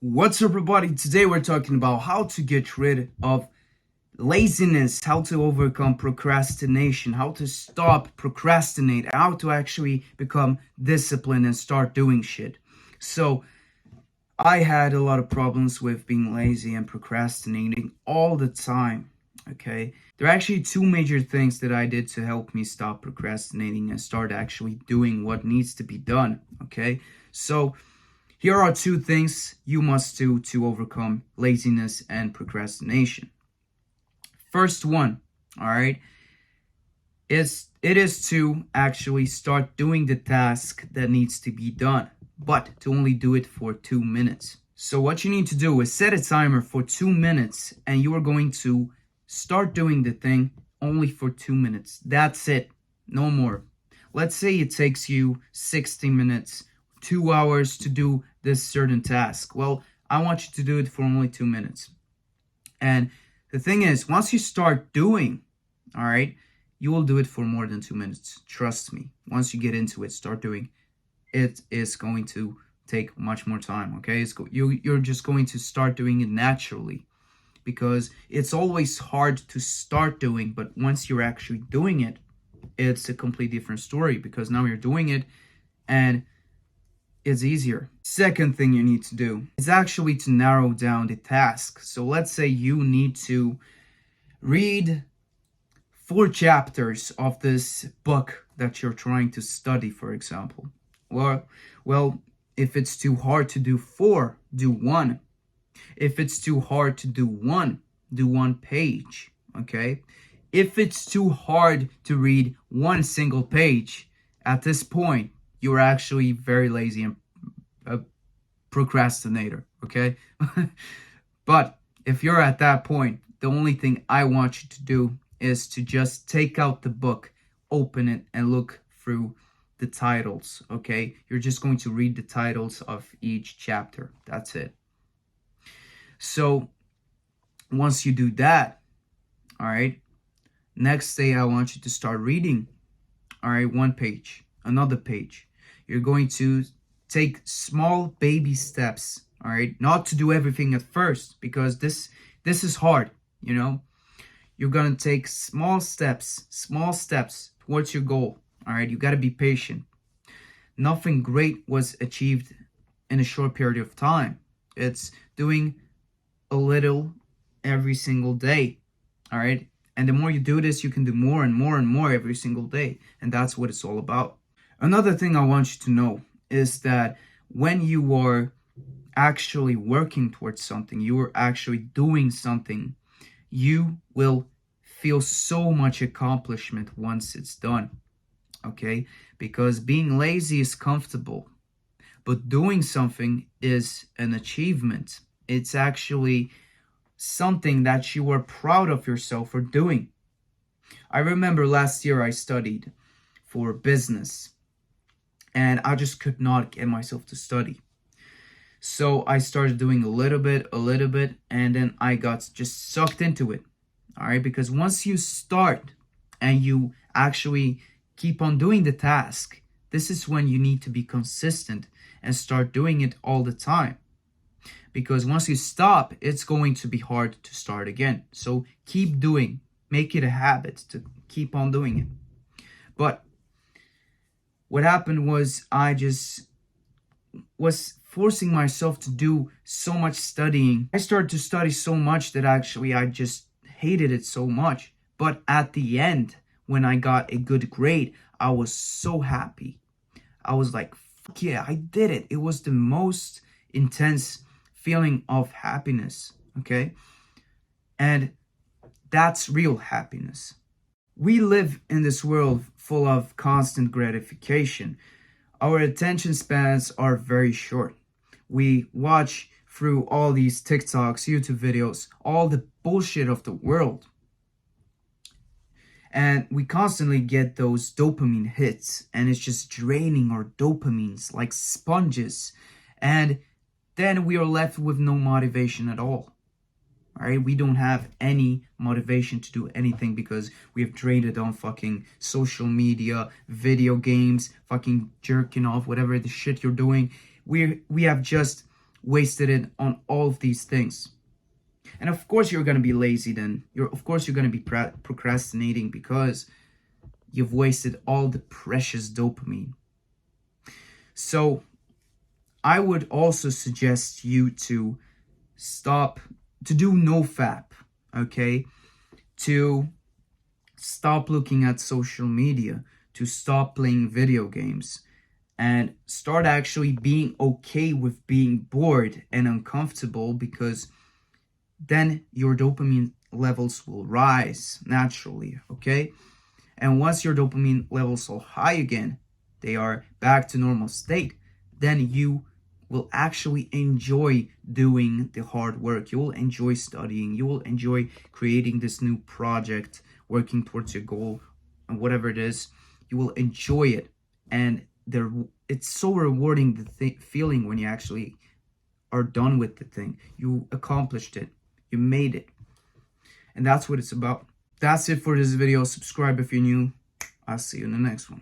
What's up, everybody? Today we're talking about how to get rid of laziness, how to overcome procrastination, how to stop procrastinate, how to actually become disciplined and start doing shit. So, I had a lot of problems with being lazy and procrastinating all the time. Okay, there are actually two major things that I did to help me stop procrastinating and start actually doing what needs to be done. Okay, so here are two things you must do to overcome laziness and procrastination. First one, all right, it is to actually start doing the task that needs to be done, but to only do it for 2 minutes. So what you need to do is set a timer for 2 minutes, and you are going to start doing the thing only for 2 minutes. That's it, no more. Let's say it takes you 60 minutes, 2 hours to do this certain task. Well, I want you to do it for only 2 minutes. And the thing is, once you start doing, all right, you will do it for more than 2 minutes. Trust me. Once you get into it, start doing, it is going to take much more time. Okay, you're just going to start doing it naturally, because it's always hard to start doing, but once you're actually doing it, it's a completely different story, because now you're doing it and it's easier. Second thing you need to do is actually to narrow down the task. So let's say you need to read 4 chapters of this book that you're trying to study, for example. Well, if it's too hard to do 4, do 1. If it's too hard to do 1, do 1 page. Okay? If it's too hard to read 1 single page, at this point, you're actually very lazy and a procrastinator. Okay? But if you're at that point, the only thing I want you to do is to just take out the book, open it, and look through the titles. Okay? You're just going to read the titles of each chapter. That's it. So once you do that, all right, next day I want you to start reading. All right, 1 page, another page. You're going to take small baby steps. All right, not to do everything at first, because this is hard. You're gonna take small steps towards your goal. All right, you got to be patient. Nothing great was achieved in a short period of time. It's doing a little every single day. All right, and the more you do this, you can do more and more and more every single day, and that's what it's all about. Another thing I want you to know is that when you are actually working towards something, you are actually doing something, you will feel so much accomplishment once it's done. Okay? Because being lazy is comfortable, but doing something is an achievement. It's actually something that you are proud of yourself for doing. I remember last year I studied for business, and I just could not get myself to study. So I started doing a little bit, and then I got just sucked into it. All right, because once you start and you actually keep on doing the task, this is when you need to be consistent and start doing it all the time. Because once you stop, it's going to be hard to start again. So keep doing, make it a habit to keep on doing it. But what happened was I just was forcing myself to do so much studying. I started to study so much that actually I just hated it so much. But at the end, when I got a good grade, I was so happy. I was like, fuck yeah, I did it. It was the most intense feeling of happiness. Okay? And that's real happiness. We live in this world full of constant gratification. Our attention spans are very short. We watch through all these TikToks, YouTube videos, all the bullshit of the world. And we constantly get those dopamine hits, and it's just draining our dopamines like sponges. And then we are left with no motivation at all. All right, we don't have any motivation to do anything because we have drained it on fucking social media, video games, fucking jerking off, whatever the shit you're doing. We have just wasted it on all of these things. And of course you're going to be lazy then. Of course you're going to be procrastinating because you've wasted all the precious dopamine. So I would also suggest you to stop, to do no fap, okay? To stop looking at social media, to stop playing video games, and start actually being okay with being bored and uncomfortable, because then your dopamine levels will rise naturally, okay? And once your dopamine levels are high again, they are back to normal state, then you will actually enjoy doing the hard work. You will enjoy studying. You will enjoy creating this new project, working towards your goal, and whatever it is. You will enjoy it. And it's so rewarding, the feeling when you actually are done with the thing. You accomplished it. You made it. And that's what it's about. That's it for this video. Subscribe if you're new. I'll see you in the next one.